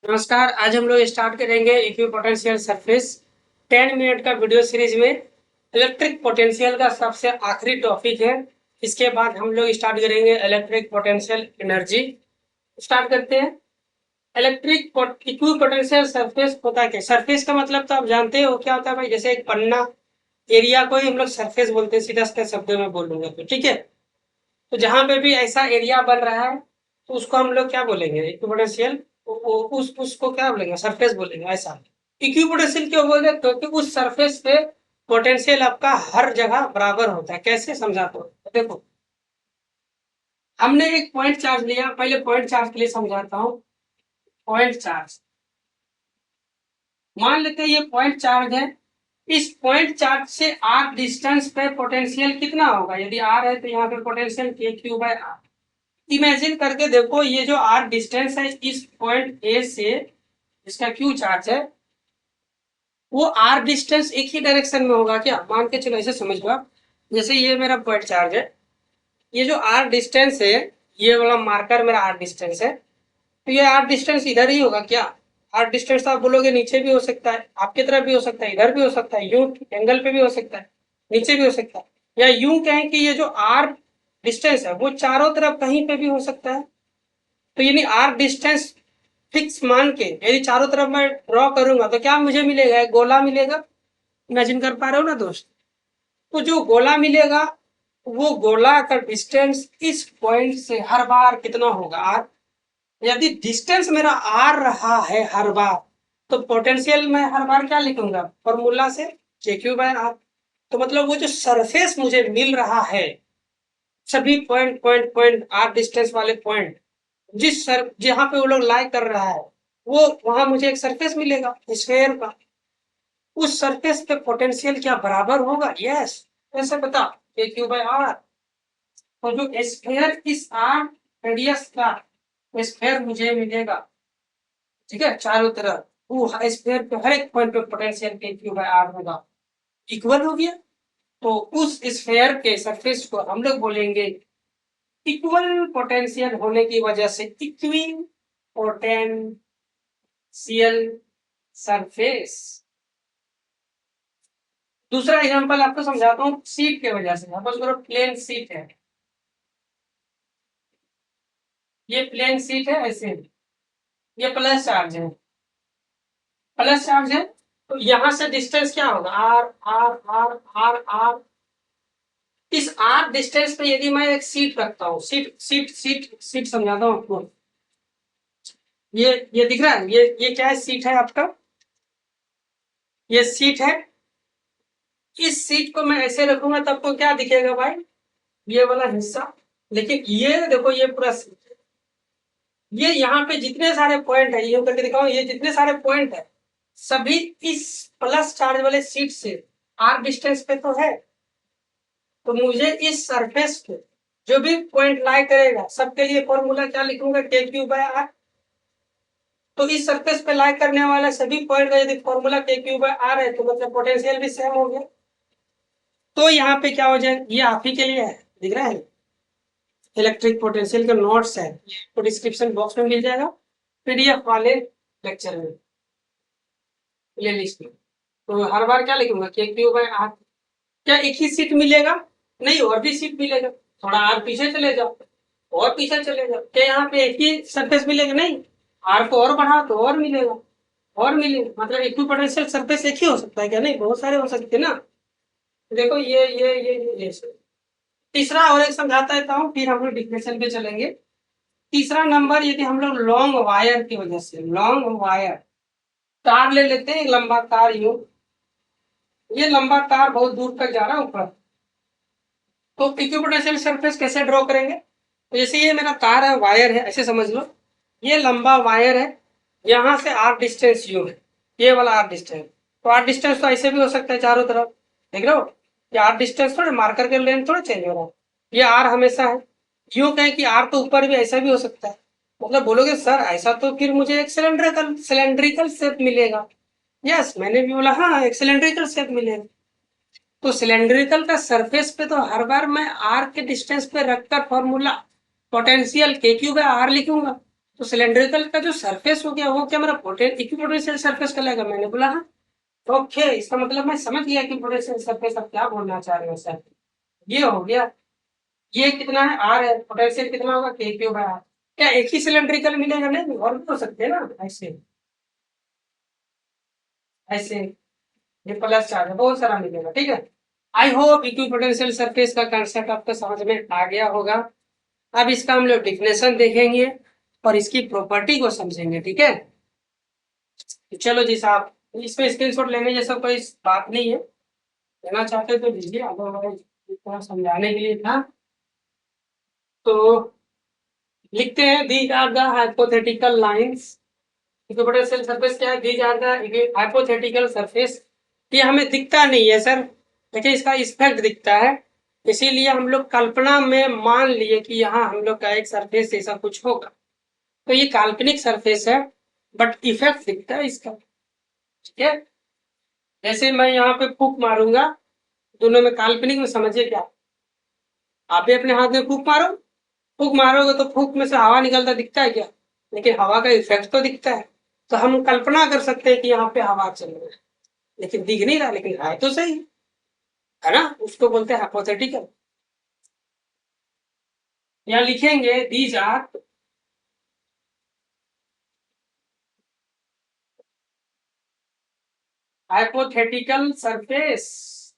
नमस्कार। आज हम लोग स्टार्ट करेंगे इक्विपोटेंशियल सरफेस 10 मिनट का वीडियो सीरीज में। इलेक्ट्रिक पोटेंशियल का सबसे आखिरी टॉपिक है। इसके बाद हम लोग स्टार्ट करेंगे इलेक्ट्रिक पोटेंशियल एनर्जी। स्टार्ट करते हैं। इलेक्ट्रिक इक्विपोटेंशियल सरफेस होता है क्या? सरफेस का मतलब तो आप जानते हो क्या होता है भाई। जैसे एक पन्ना एरिया को ही हम लोग सरफेस बोलते हैं, सीधा सीधा शब्दों में बोलूंगा तो ठीक है। तो जहां पे भी ऐसा एरिया बन रहा है तो उसको हम लोग क्या बोलेंगे? इक्विपोटेंशियल। उसको क्या बोलेंगे? सरफेस बोलेंगे। ऐसा इक्विपोटेंशियल क्यों बोलते हैं? क्योंकि उस सरफेस पे पोटेंशियल आपका हर जगह बराबर होता है। कैसे समझाते हो? देखो, हमने एक पॉइंट चार्ज लिया। पहले पॉइंट चार्ज के लिए समझाता हूँ। पॉइंट चार्ज, मान लेते हैं ये पॉइंट चार्ज है। इस पॉइंट चार्ज से आर डिस्टेंस पे पोटेंशियल कितना होगा? यदि आर है तो यहाँ पे पोटेंशियल के क्यू बाय आर। इमेजिन करके देखो, ये जो आर डिस्टेंस है इस पॉइंट ए से, इसका क्यू चार्ज है, वो आर डिस्टेंस एक ही डायरेक्शन में होगा क्या? मान के चलो, ऐसे समझ लो आप। जैसे ये मेरा पॉइंट चार्ज है, ये जो आर डिस्टेंस है, ये वाला मार्कर मेरा आर डिस्टेंस है। तो ये आर डिस्टेंस इधर ही होगा क्या? आर डिस्टेंस तो आप बोलोगे नीचे भी हो सकता है, आपकी तरफ भी हो सकता है, इधर भी हो सकता है, यू एंगल पे भी हो सकता है, नीचे भी हो सकता है। या यूं कहें कि ये जो आर डिस्टेंस है वो चारों तरफ कहीं पे भी हो सकता है। तो यानी आर डिस्टेंस फिक्स मान के यदि चारों तरफ मैं ड्रॉ करूंगा तो क्या मुझे मिलेगा? एक गोला मिलेगा। इमेजिन कर पा रहे हो ना दोस्त? तो जो गोला मिलेगा, वो गोला का डिस्टेंस इस पॉइंट से हर बार कितना होगा? आर। यदि डिस्टेंस मेरा आर रहा है हर बार, तो पोटेंशियल मैं हर बार क्या लिखूंगा? फॉर्मूला से जे क्यू बाय आर। तो मतलब वो जो सरफेस मुझे मिल रहा है, सभी point point point R distance वाले पॉइंट, जिस सर जहां पे वो लोग लाई कर रहा है, वो वहां मुझे एक सरफेस मिलेगा स्फेयर का। उस सरफेस पे पोटेंशियल क्या बराबर होगा? यस। कैसे बता? के क्यू बाय आर। तो जो स्फेयर इस आर रेडियस का स्फेयर मुझे मिलेगा, ठीक है, चारों तरफ, वो स्फेयर पे हर एक पॉइंट पे पोटेंशियल के क्यू बाय आर होगा, इक्वल हो गया। तो उस स्फेयर के सरफेस को हम लोग बोलेंगे इक्वल पोटेंशियल होने की वजह से इक्वी पोटेंशियल सरफेस। दूसरा एग्जांपल आपको समझाता हूँ सीट के वजह से। सपोज करो प्लेन सीट है, ये प्लेन सीट है ऐसे, ये प्लस चार्ज है, प्लस चार्ज है। तो यहां से डिस्टेंस क्या होगा? R R R R R. इस आर डिस्टेंस पे यदि मैं एक सीट रखता हूँ, सीट सीट सीट सीट समझाता हूँ आपको। ये दिख रहा है, ये क्या है? सीट है आपका, ये सीट है। इस सीट को मैं ऐसे रखूंगा तब तो क्या दिखेगा भाई? ये वाला हिस्सा। लेकिन ये देखो, ये पूरा सीट, ये यहाँ पे जितने सारे पॉइंट है, ये करके दिखाओ, ये जितने सारे पॉइंट है सभी इस प्लस चार्ज वाले सीट से आर डिस्टेंस पे तो है। तो मुझे इस सरफेस पे जो भी पॉइंट लाई करेगा, सबके लिए फॉर्मूला क्या लिखूंगा? के क्यू बाय आर। तो इस सरफेस पे लाई करने वाले सभी पॉइंट का यदि फॉर्मूला के क्यू बाय आर है, तो मतलब पोटेंशियल भी सेम हो गया। तो यहाँ पे क्या हो जाए? ये आप ही के लिए है, दिख रहा है। इलेक्ट्रिक पोटेंशियल के नोट्स है, तो डिस्क्रिप्शन बॉक्स में मिल जाएगा, पीडीएफ वाले लेक्चर में, प्ले लिस्ट में। तो हर बार क्या लिखूंगा? के क्यू बाय आर। क्या एक ही सीट मिलेगा? नहीं, और भी सीट मिलेगा। थोड़ा आर पीछे चले जाओ, और पीछे चले जाओ, क्या यहाँ पे एक ही सरफेस मिलेगा? नहीं, आर को और बढ़ाओ तो और मिलेगा, और मिलेगा। मतलब इक्विपोटेंशियल सरफेस एक ही हो सकता है क्या? नहीं, बहुत सारे हो सकते हैं ना। देखो ये तीसरा और एक समझाता देता हूँ, फिर हम लोग डिफिनेशन पे चलेंगे। तीसरा नंबर, यदि हम लोग लॉन्ग वायर की वजह से, लॉन्ग वायर तार ले लेते हैं, लंबा तार यूं, ये लंबा तार बहुत दूर तक जा रहा है ऊपर, तो इक्विपोटेंशियल सरफेस कैसे ड्रॉ करेंगे? तो जैसे ये मेरा तार है, वायर है, ऐसे समझ लो, ये लंबा वायर है, यहाँ से आर डिस्टेंस यू है, ये वाला आर डिस्टेंस। तो आर डिस्टेंस तो ऐसे भी हो सकता है चारों तरफ, देख रहे हो? ये आर डिस्टेंस थोड़े, मार्कर के लेंथ थोड़ा चेंज हो रहा है, ये आर हमेशा है। यूं कहें कि आर तो ऊपर भी ऐसा भी हो सकता है। मतलब बोलोगे सर ऐसा तो फिर मुझे एक सिलेंड्रिकल सिलेंड्रिकल शेप मिलेगा। यस, मैंने भी बोला हाँ, एक सिलेंड्रिकल शेप मिलेगा। तो सिलेंड्रिकल का सरफेस पे तो हर बार मैं आर के डिस्टेंस पे रखकर फॉर्मूला पोटेंशियल के क्यू बाय आर लिखूंगा। तो सिलेंड्रिकल का जो सरफेस हो गया वो क्या मेरा इक्विपोटेंशियल सरफेस कहलाएगा। मैंने बोला हाँ, ओके, इसका मतलब मैं समझ गया इक्विपोटेंशियल सरफेस आप क्या बोलना चाह रहे हो सर। ये हो गया, ये कितना है, आर है, पोटेंशियल कितना होगा, के क्यू बाय आर। क्या एक ही सिलेंड्रिकल मिलेगा? नहीं, और भी हो सकते हैं ना, ऐसे ऐसे, ये प्लस चार्ज है, बहुत सारा मिलेगा, ठीक है। आई होप इक्विपोटेंशियल सरफेस का कंसेप्ट आपको समझ में आ गया होगा। अब इसका हम लोग डिफिनेशन देखेंगे और इसकी प्रॉपर्टी को समझेंगे, ठीक है। चलो जी साहब, इसमें स्क्रीनशॉट लेने जैसा कोई बात नहीं है, लेना चाहते तो लीजिए, अदरवाइज इतना समझाने के लिए था। तो लिखते हैं, these are the hypothetical lines. Equipotential surface क्या है? These are the hypothetical surface. ये हमें दिखता नहीं है सर, लेकिन इसका इफेक्ट दिखता है, इसीलिए हम लोग कल्पना में मान लिए कि यहाँ हम लोग का एक सरफेस ऐसा कुछ होगा। तो ये काल्पनिक सरफेस है, बट इफेक्ट दिखता है इसका, ठीक है। जैसे मैं यहाँ पे फूक मारूंगा, दोनों में काल्पनिक में समझिए क्या, आप भी अपने हाथ में फूक मारो, फूक मारोगे तो फूक में से हवा निकलता दिखता है क्या? लेकिन हवा का इफेक्ट तो दिखता है। तो हम कल्पना कर सकते हैं कि यहाँ पे हवा चल रही है, लेकिन दिख नहीं रहा, लेकिन है तो सही, है ना, उसको बोलते हैं हाइपोथेटिकल। यहाँ लिखेंगे these are hypothetical surface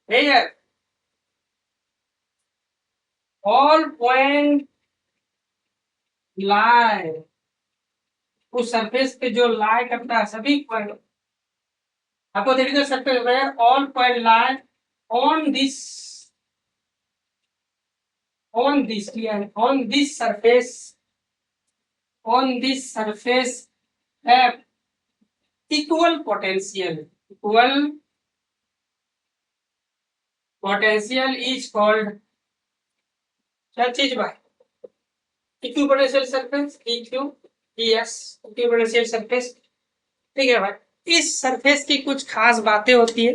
where all point lie, उस सरफेस पे जो लाई करता है सभी point, hypothetical surface where all point lie on this on this surface have equal potential is called क्या चीज भाई? इक्विपोटेंशियल सरफेस, इक्विपोटेंशियल सरफेस, ठीक है भाई। इस सरफेस की कुछ खास बातें होती है,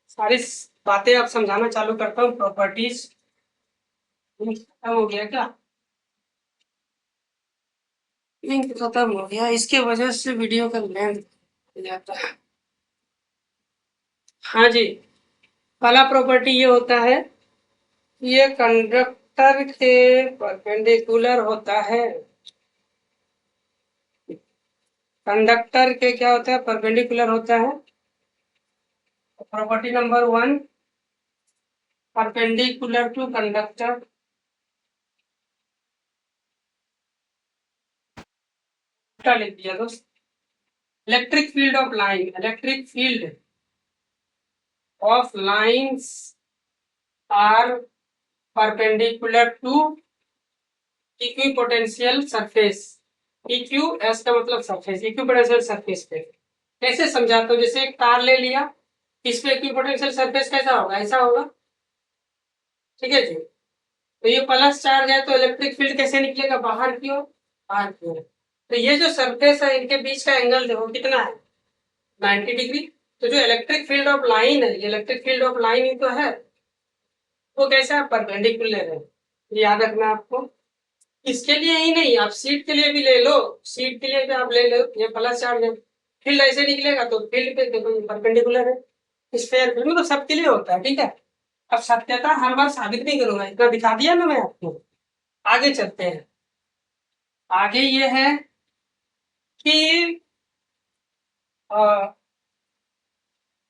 सारी बातें आप समझाना चालू करता हूँ। प्रॉपर्टीज खत्म हो गया क्या? लिंक खत्म हो गया, इसके वजह से वीडियो का लेंथ जाता है। हाँ जी, पहला प्रॉपर्टी ये होता है, ये कंडक्टर के परपेंडिकुलर होता है। कंडक्टर के क्या होता है? परपेंडिकुलर होता है। Property number 1, perpendicular to conductor. क्या लिख दिया दोस्त? Electric field of line, electric field of lines are perpendicular to equipotential surface. इक्यू एस का मतलब सरफेस, इक्विपोटेंशियल सरफेस पे कैसे समझाता हूँ। जैसे एक तार ले लिया, इस पे इक्विपोटेंशियल सरफेस कैसा होगा? ऐसा होगा, ठीक है जी। तो ये प्लस चार्ज है, तो इलेक्ट्रिक फील्ड कैसे निकलेगा? बाहर की ओर, बाहर की ओर। तो ये जो सरफेस है, इनके बीच का एंगल देखो कितना है, 90 डिग्री। तो जो इलेक्ट्रिक फील्ड ऑफ लाइन है, इलेक्ट्रिक फील्ड ऑफ लाइन ही तो है, वो कैसा है? परपेंडिकुलर है। याद रखना आपको। इसके लिए ही नहीं, आप सीट के लिए भी ले लो, सीट के लिए भी आप ले लो, ये प्लस चार्ज है, फील्ड ऐसे निकलेगा, तो फील्ड पे देखो ये परपेंडिकुलर है। स्फेयर फील्ड में तो सबके लिए होता है, ठीक है। अब सत्यता हर बार साबित नहीं करूंगा, इतना दिखा दिया ना मैं आपको। आगे चलते हैं। आगे ये है कि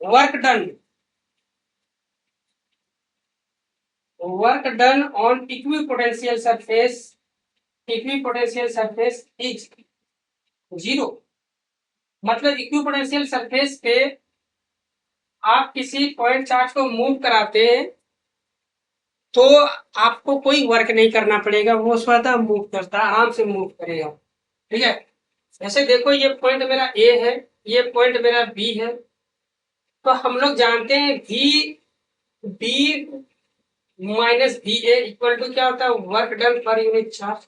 work done, on equipotential surface is 0। मतलब इक्विपोटेंशियल सरफेस पे आप किसी पॉइंट चार्ज को मूव कराते हैं तो आपको कोई वर्क नहीं करना पड़ेगा, वो स्वतः मूव करता है, आराम से मूव करेगा, ठीक है। जैसे देखो, ये पॉइंट मेरा ए है, ये पॉइंट मेरा बी है, तो हम लोग जानते हैं B minus B A equal to क्या होता है? Work done per unit charge.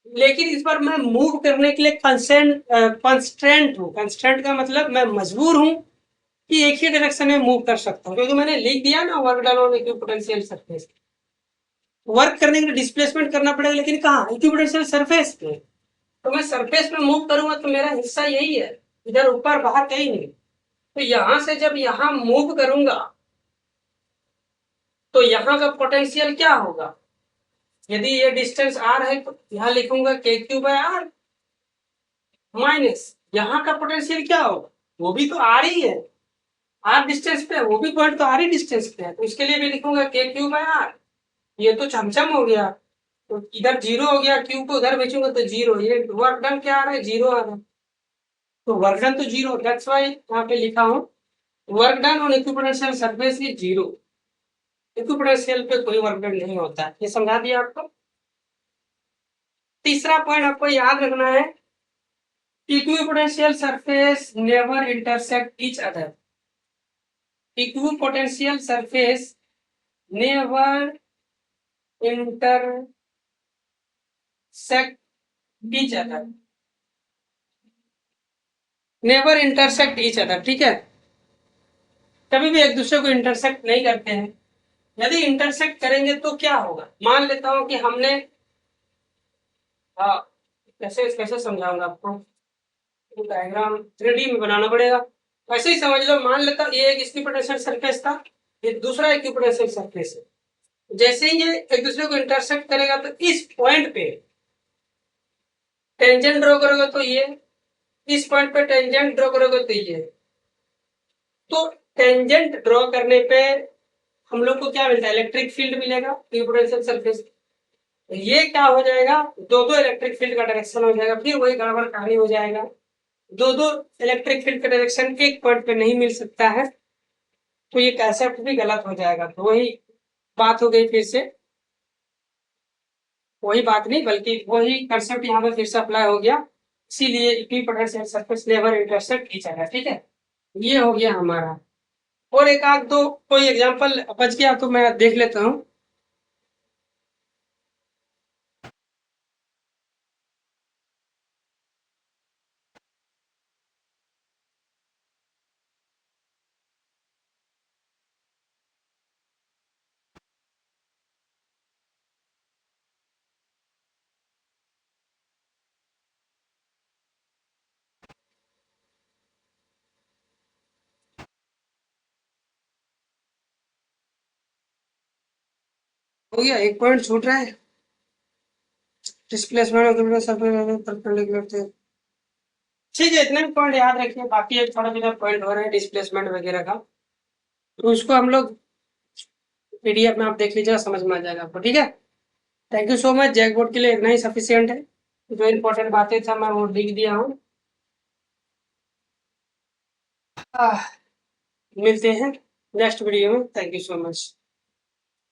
लेकिन इस बार मैं मूव करने के लिए कंस्ट्रेंट हूँ। कंस्ट्रेंट का मतलब मैं मजबूर हूँ कि एक ही डायरेक्शन में मूव कर सकता हूँ, क्योंकि मैंने लिख दिया ना work done on equipotential surface. Work करने के लिए डिस्प्लेसमेंट करना पड़ेगा, लेकिन कहाँ, इक्विपोटेंशियल सरफेस पे। तो मैं सरफेस में मूव करूंगा तो मेरा हिस्सा यही है, इधर ऊपर बाहर कहीं नहीं। तो यहां से जब यहां मूव करूंगा तो यहाँ का पोटेंशियल क्या होगा, यदि ये डिस्टेंस आर है तो यहाँ लिखूंगा के क्यू बाय आर माइनस यहाँ का पोटेंशियल क्या होगा, वो भी तो आर ही है, आर डिस्टेंस पे है, वो भी पॉइंट तो आर ही डिस्टेंस पे है, तो इसके लिए भी लिखूंगा के क्यू बाय आर। ये तो चमचम हो गया, तो इधर जीरो हो गया, क्यू को उधर बेचूंगा तो जीरो, ये वर्क डन क्या आ रहा है, जीरो आ रहा है, तो वर्क डन तो जीरो, दैट्स व्हाई यहाँ पे लिखा हूँ work done on equipotential surface is zero. Equipotential पे कोई वर्क डन नहीं होता है, ये समझा दिया आपको। तीसरा पॉइंट आपको याद रखना है, equipotential surface never intersect each other. Equipotential surface never intersect each other, never intersect each other, ठीक है, कभी भी एक दूसरे को इंटरसेक्ट नहीं करते हैं। यदि इंटरसेक्ट करेंगे तो क्या होगा, मान लेता हूं कि हमने, हाँ कैसे कैसे समझाऊंगा आपको, डायग्राम 3D में बनाना पड़ेगा, ऐसे ही समझ लो, मान लेता ये एक इक्विपोटेंशियल सरफेस था, ये दूसरा इक्विपोटेंशियल सरफेस है, जैसे ही ये एक दूसरे को इंटरसेक्ट करेगा तो इस पॉइंट पे टेंजेंट ड्रॉ करोगे तो ये, इस पॉइंट पे टेंजेंट ड्रॉ करोगे तो ये, तो टेंजेंट ड्रॉ करने पे हम लोग को क्या मिलता है, इलेक्ट्रिक फील्ड मिलेगा इक्विपोटेंशियल सरफेस। ये क्या हो जाएगा, दो दो इलेक्ट्रिक फील्ड का डायरेक्शन हो जाएगा, फिर वही गड़बड़ कहानी हो जाएगा, दो दो इलेक्ट्रिक फील्ड का डायरेक्शन एक पॉइंट पे नहीं मिल सकता है, तो ये कंसेप्ट भी गलत हो जाएगा, तो वही बात हो गई, फिर से वही बात नहीं बल्कि वही कंसेप्ट यहाँ पे फिर से अप्लाई हो गया, इसीलिए equipotential surface never intersect each other, ठीक है, ये हो गया हमारा। और एक आध दो कोई एग्जांपल बच गया तो मैं देख लेता हूँ। हो गया, एक पॉइंट छूट रहा है, डिस्प्लेसमेंट परपेंडिकुलर थे, ठीक है, इतने पॉइंट याद रखिए, बाकी एक थोड़ा बिना पॉइंट हो रहे हैं डिस्प्लेसमेंट वगैरह का, तो उसको हम लोग पीडीएफ में आप देख लीजिएगा, समझ में आ जाएगा आपको, ठीक है। Thank you so much, JAC board के लिए इतना ही सफिशियंट है, जो इंपॉर्टेंट बातें था मैं वो लिख दिया हूँ। मिलते हैं नेक्स्ट वीडियो में, थैंक यू सो मच।